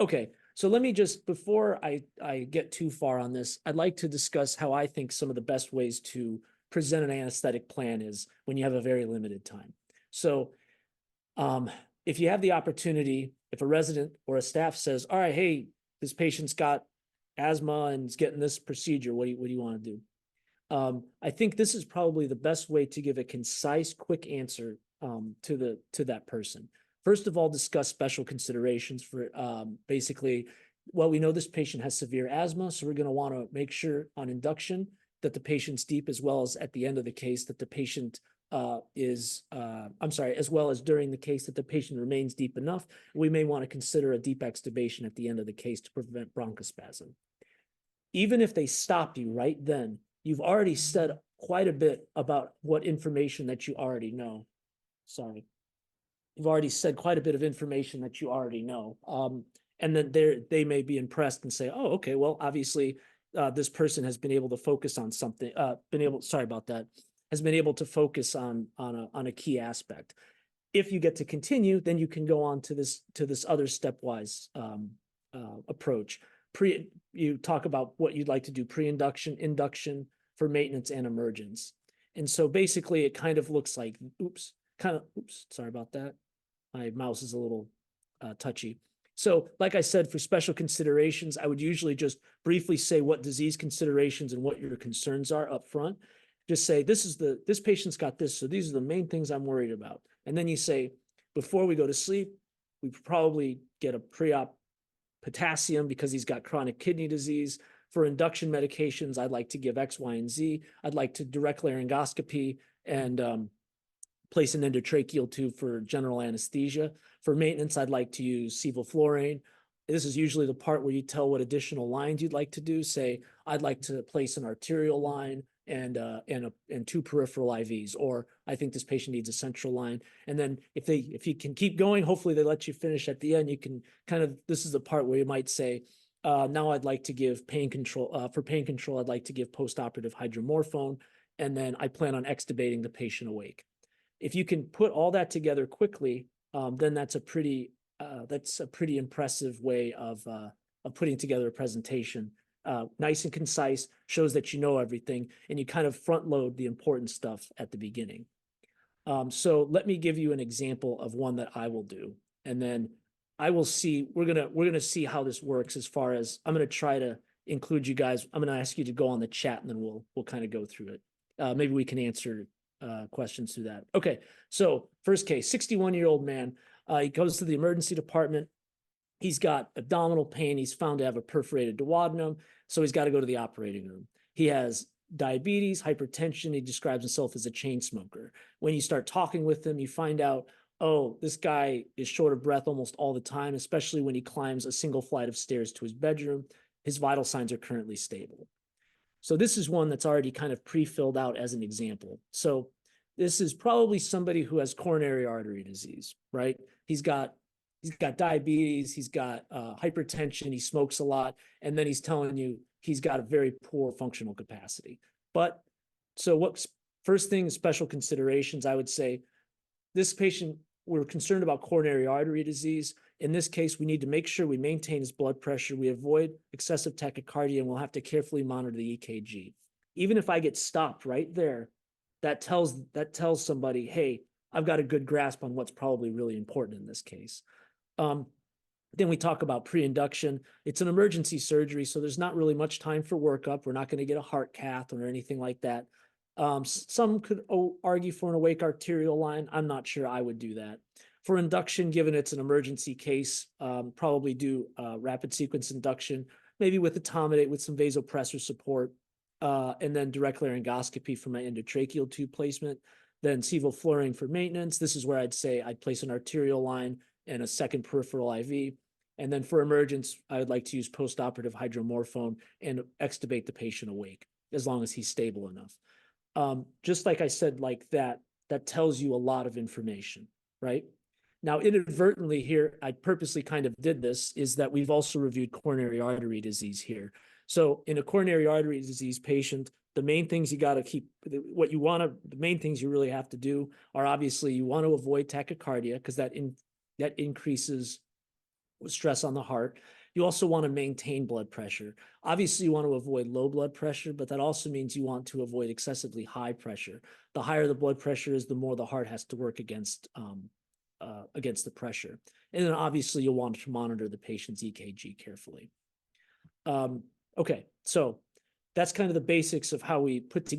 Okay, so let me just, before I get too far on this, I'd like to discuss how I think some of the best ways to present an anesthetic plan is when you have a very limited time. So if you have the opportunity, if a resident or a staff says, all right, hey, this patient's got asthma and is getting this procedure, what do you want to do? I think this is probably the best way to give a concise, quick answer to that person. First of all, discuss special considerations for basically, well, we know this patient has severe asthma, so we're going to want to make sure on induction that the patient's deep, as well as at the end of the case that the patient as well as during the case that the patient remains deep enough. We may want to consider a deep extubation at the end of the case to prevent bronchospasm. Even if they stop you right then, you've already said quite a bit about what information that you already know. Sorry. You've already said quite a bit of information that you already know. And then they may be impressed and say, oh, okay, well, obviously this person has been able to focus on something, has been able to focus on a key aspect. If you get to continue, then you can go on to this other stepwise approach. You talk about what you'd like to do, pre-induction, induction, for maintenance and emergence. And so basically it kind of looks like, sorry about that. My mouse is a little touchy. So like I said, for special considerations, I would usually just briefly say what disease considerations and what your concerns are up front. Just say, this patient's got this, so these are the main things I'm worried about. And then you say, before we go to sleep, we probably get a pre-op potassium because he's got chronic kidney disease. For induction medications, I'd like to give X, Y, and Z. I'd like to direct laryngoscopy and place an endotracheal tube for general anesthesia. For maintenance, I'd like to use sevoflurane. This is usually the part where you tell what additional lines you'd like to do. Say, I'd like to place an arterial line and 2 peripheral IVs, or I think this patient needs a central line. And then if you can keep going, hopefully they let you finish at the end. You can this is the part where you might say, now I'd like to give pain control. For pain control, I'd like to give postoperative hydromorphone, and then I plan on extubating the patient awake. If you can put all that together quickly, then that's a pretty impressive way of putting together a presentation. Nice and concise, shows that you know everything, and you kind of front load the important stuff at the beginning. So let me give you an example of one that I will do, and then I will see. We're gonna see how this works. As far as I'm gonna try to include you guys. I'm gonna ask you to go on the chat, and then we'll kind of go through it. Maybe we can answer questions through that. Okay, so first case, 61-year-old man. He goes to the emergency department. He's got abdominal pain. He's found to have a perforated duodenum, so he's got to go to the operating room. He has diabetes, hypertension. He describes himself as a chain smoker. When you start talking with him, you find out, oh, this guy is short of breath almost all the time, especially when he climbs a single flight of stairs to his bedroom. His vital signs are currently stable. So this is one that's already kind of pre-filled out as an example. So this is probably somebody who has coronary artery disease, right? He's got diabetes, he's got hypertension, he smokes a lot, and then he's telling you he's got a very poor functional capacity. But so what's first thing is special considerations. I would say this patient, we're concerned about coronary artery disease. In this case, we need to make sure we maintain his blood pressure, we avoid excessive tachycardia, and we'll have to carefully monitor the EKG. Even if I get stopped right there, that tells somebody, hey, I've got a good grasp on what's probably really important in this case. Then we talk about pre-induction. It's an emergency surgery, so there's not really much time for workup. We're not going to get a heart cath or anything like that. Some could argue for an awake arterial line. I'm not sure I would do that. For induction, given it's an emergency case, probably do rapid sequence induction, maybe with etomidate with some vasopressor support, and then direct laryngoscopy for my endotracheal tube placement, then sevoflurane for maintenance. This is where I'd say I'd place an arterial line and a second peripheral IV. And then for emergence, I would like to use postoperative hydromorphone and extubate the patient awake as long as he's stable enough. Just like I said, like that tells you a lot of information, right? Now, inadvertently here, I purposely kind of did this, is that we've also reviewed coronary artery disease here. So in a coronary artery disease patient, the main things you got to keep, the main things you really have to do are obviously you want to avoid tachycardia because that increases stress on the heart. You also want to maintain blood pressure. Obviously, you want to avoid low blood pressure, but that also means you want to avoid excessively high pressure. The higher the blood pressure is, the more the heart has to work against the pressure. And then obviously you'll want to monitor the patient's EKG carefully. Okay, so that's kind of the basics of how we put together